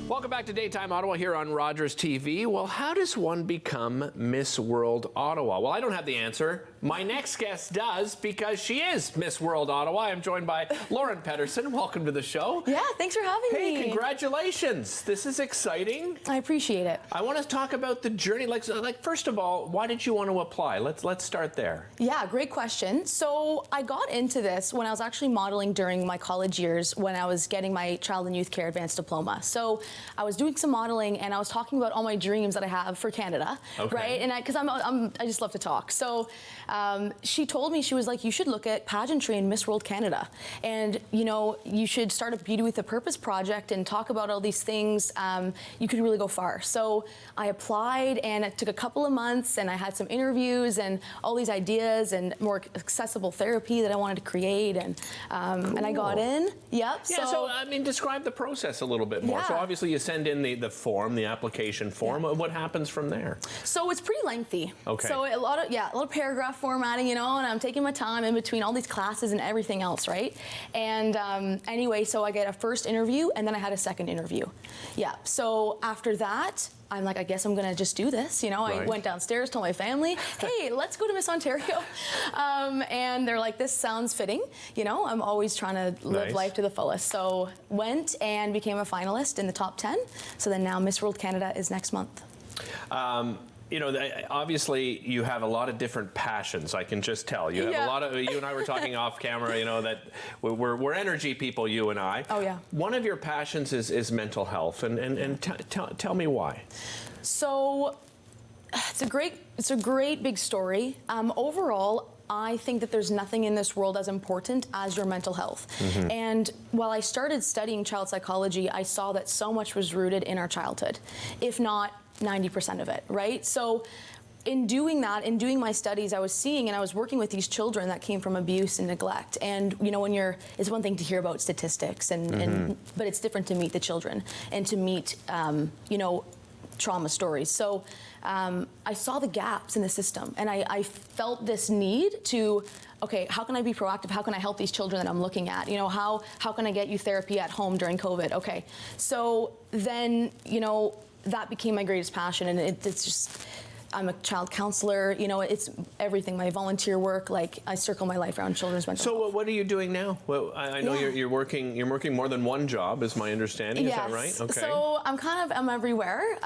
Welcome back to Daytime Ottawa here on Rogers TV. Well, how does one become Miss World Ottawa? Well, I don't have the answer. My next guest does, because she is Miss World Ottawa. I'm joined by Lauren Pederson. Welcome to the show. Yeah, thanks for having me. Hey, congratulations. This is exciting. I appreciate it. I want to talk about the journey. Like first of all, why did you want to apply? Let's start there. Yeah, great question. So I got into this when I was actually modeling during my college years when I was getting my Child and Youth Care Advanced Diploma. So I was doing some modeling and I was talking about all my dreams that I have for Canada, right? And because I just love to talk. So she told me, she was like, you should look at pageantry in Miss World Canada, and you should start a Beauty with a Purpose project and talk about all these things. You could really go far. So I applied, and it took a couple of months, and I had some interviews and all these ideas and more accessible therapy that I wanted to create, and I got in. Yep. Yeah. So I mean, describe the process a little bit more. Yeah. So obviously you send in the form, the application form. Yeah. What happens from there? So it's pretty lengthy. Okay. So a lot of paragraph formatting, and I'm taking my time in between all these classes and everything else, right? And anyway, so I get a first interview, and then I had a second interview. Yeah. So after that, I'm like, I guess I'm gonna just do this. Right. I went downstairs, told my family, hey, let's go to Miss Ontario. And they're like, this sounds fitting. I'm always trying to live life to the fullest. So went and became a finalist in the top 10. So then now Miss World Canada is next month. Obviously you have a lot of different passions. I can just tell you have a lot of. You and I were talking off camera. That we're energy people. You and I. Oh yeah. One of your passions is mental health, and tell me why. So it's a great big story. Overall, I think that there's nothing in this world as important as your mental health. Mm-hmm. And while I started studying child psychology, I saw that so much was rooted in our childhood, if not 90% of it, right? So in doing that, in doing my studies, I was seeing and I was working with these children that came from abuse and neglect. And when it's one thing to hear about statistics, but it's different to meet the children and to meet, trauma stories. So I saw the gaps in the system, and I felt this need to, okay, how can I be proactive? How can I help these children that I'm looking at? How can I get you therapy at home during COVID? Okay, so then, that became my greatest passion, and it's just, I'm a child counselor, it's everything, my volunteer work, I circle my life around children's mental health. So what are you doing now? Well, I know you're working more than one job, is my understanding. Yes. Is that right? Okay. So I'm everywhere,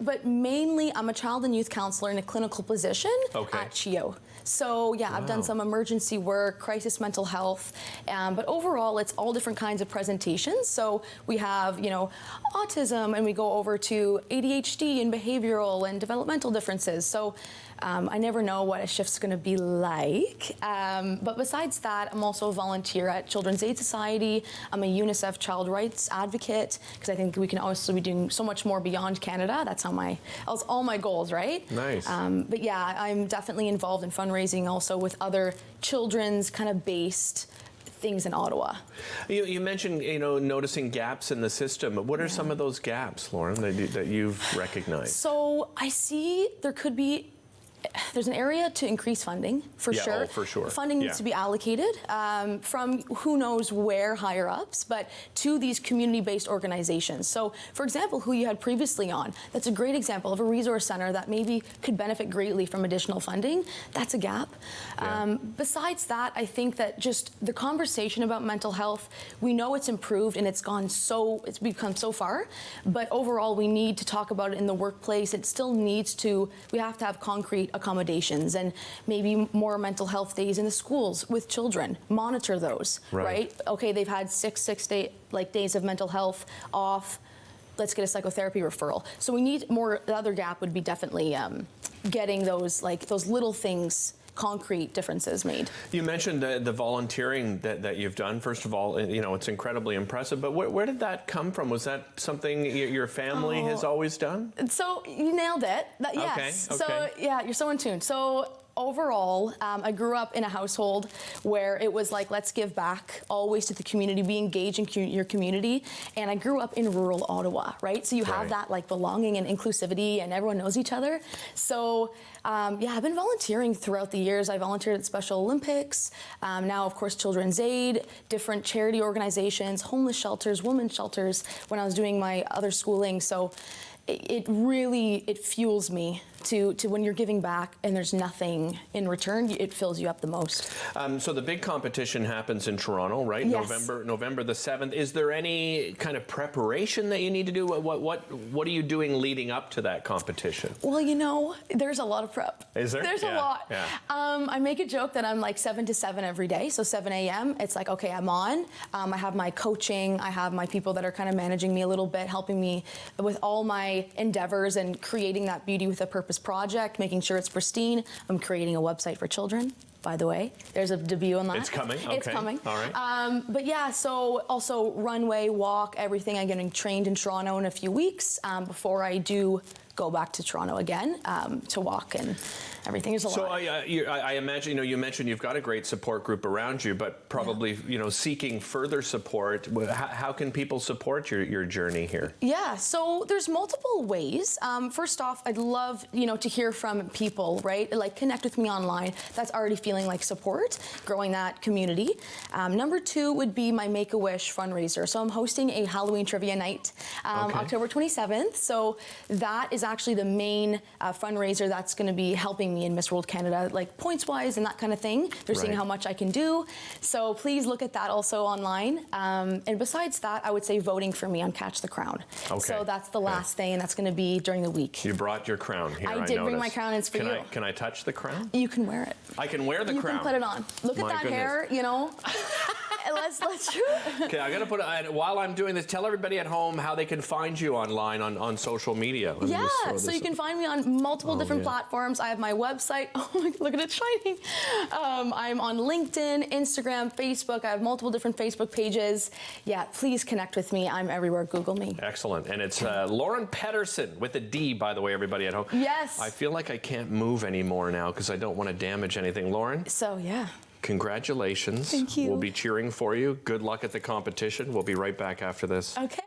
but mainly I'm a child and youth counselor in a clinical position at CHIO. So yeah, I've done some emergency work, crisis mental health, but overall it's all different kinds of presentations. So we have, autism, and we go over to ADHD and behavioral and developmental differences. So I never know what a shift's going to be like. But besides that, I'm also a volunteer at Children's Aid Society. I'm a UNICEF child rights advocate, because I think we can also be doing so much more beyond Canada. That's all my goals, right? Nice. But yeah, I'm definitely involved in fundraising also with other children's kind of based things in Ottawa. You mentioned, noticing gaps in the system. What are some of those gaps, Lauren, that you've recognized? So I see there's an area to increase funding, for sure. Oh, for sure. Funding needs to be allocated from who knows where higher ups, but to these community-based organizations. So, for example, who you had previously on, that's a great example of a resource center that maybe could benefit greatly from additional funding. That's a gap. Yeah. Besides that, I think that just the conversation about mental health, we know it's improved and it's become so far, but overall we need to talk about it in the workplace. It still we have to have concrete accommodations and maybe more mental health days in the schools with children. Monitor those, right? Okay, they've had six days of mental health off. Let's get a psychotherapy referral. So we need more. The other gap would be definitely getting those little things, concrete differences made. You mentioned the volunteering that you've done. First of all, it's incredibly impressive, but where did that come from? Was that something your family has always done? So you nailed it. Yes. Okay. So yeah, you're so in tune. So overall, I grew up in a household where it was like, let's give back always to the community, be engaged in your community. And I grew up in rural Ottawa, right? So you have that like belonging and inclusivity, and everyone knows each other. So yeah, I've been volunteering throughout the years. I volunteered at Special Olympics, now of course Children's Aid, different charity organizations, homeless shelters, women's shelters when I was doing my other schooling. So it really fuels me to when you're giving back and there's nothing in return, it fills you up the most. So the big competition happens in Toronto, right? Yes. November the 7th. Is there any kind of preparation that you need to do? What are you doing leading up to that competition? Well, you know, there's a lot of prep. Is there? There's a lot. Yeah. I make a joke that I'm like 7 to 7 every day. So 7 a.m. it's like, okay, I'm on. I have my coaching. I have my people that are kind of managing me a little bit, helping me with all my endeavors and creating that Beauty with a Purpose project, making sure it's pristine. I'm creating a website for children, by the way. There's a debut on that. It's coming. Okay. It's coming. All right. But yeah, so also runway, walk, everything. I'm getting trained in Toronto in a few weeks before I do go back to Toronto again to walk and everything. There's a So lot. I imagine, you mentioned you've got a great support group around you, but probably, seeking further support. How can people support your journey here? Yeah, so there's multiple ways. First off, I'd love, to hear from people, right? Like connect with me online. That's already feeling like support, growing that community. Number 2 would be my Make-A-Wish fundraiser. So I'm hosting a Halloween trivia night, October 27th. So that is actually the main fundraiser that's going to be helping me in Miss World Canada, like points-wise and that kind of thing. They're seeing how much I can do. So please look at that also online. And besides that, I would say voting for me on Catch the Crown. Okay. So that's the last thing, and that's going to be during the week. You brought your crown here. I did bring my crown. It's for you. Can I touch the crown? You can wear it. I can wear the crown. You can put it on. Look at that hair, let's Okay, I got to put it, while I'm doing this, tell everybody at home how they can find you online on social media. Yeah, so you can find me on multiple different platforms. I have my website. Oh my God, look at it shining. I'm on LinkedIn, Instagram, Facebook. I have multiple different Facebook pages. Yeah, please connect with me. I'm everywhere. Google me. Excellent. And it's Lauren Pederson with a D, by the way, everybody at home. Yes. I feel like I can't move anymore now because I don't want to damage anything. Lauren? So, yeah. Congratulations. Thank you. We'll be cheering for you. Good luck at the competition. We'll be right back after this. Okay.